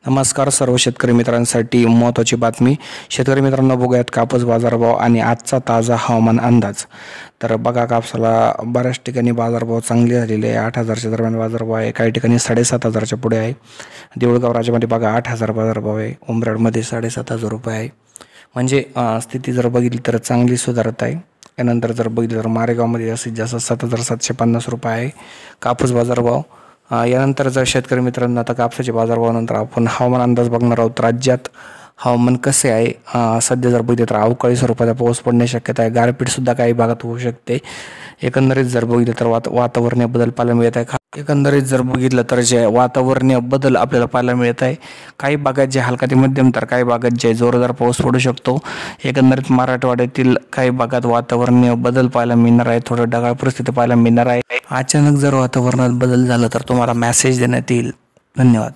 नमस्कार सर्व शेतकरी मित्रांसाठी महत्त्वाची बातमी। शेतकरी मित्रांनो, बघूयात कापूस बाजारभाव आणि आजचा ताजा हवामान अंदाज। तर बघा, कापसाला बऱ्याच ठिकाणी बाजारभाव चांगले झालेले आहे। 8,000च्या दरम्यान बाजारभाव आहे, काही ठिकाणी 7,500च्या पुढे आहे। देऊळगाव राजामध्ये बघा 8,000 बाजारभाव आहे, उमराडमध्ये 7,500 रुपये आहे। म्हणजे स्थिती जर बघितली तर चांगली सुधारत आहे। यानंतर जर बघितलं तर मारेगावमध्ये जास्तीत जास्त 7,750 रुपये आहे कापूस बाजारभाव। यानंतर जर शेतकरी मित्रांनो, आता कापसाच्या बाजारभावानंतर आपण हवामान अंदाज बघणार आहोत। राज्यात हवामान कसे आहे, सध्या जर बघितलं तर अवकाळी स्वरूपाचा पाऊस पडण्याची शक्यता आहे। गारपीट सुद्धा काही भागात होऊ शकते। एकंदरीत जर बघितलं तर वातावरणीय बदल पाहायला मिळत आहे। एकंदरीत जर बघितलं तर जे वातावरणीय बदल आपल्याला पाहायला मिळत आहे। काही भागात जे हलका ते मध्यम, तर काही भागात जे जोरदार पाऊस पडू शकतो। एकंदरीत मराठवाड्यातील काही भागात वातावरणीय बदल पाहायला मिळणार आहे, थोडं ढगाळ परिस्थिती पाहायला मिळणार आहे। अचानक जर वातावरणात बदल झाला तर तुम्हाला मेसेज देण्यात येईल। धन्यवाद।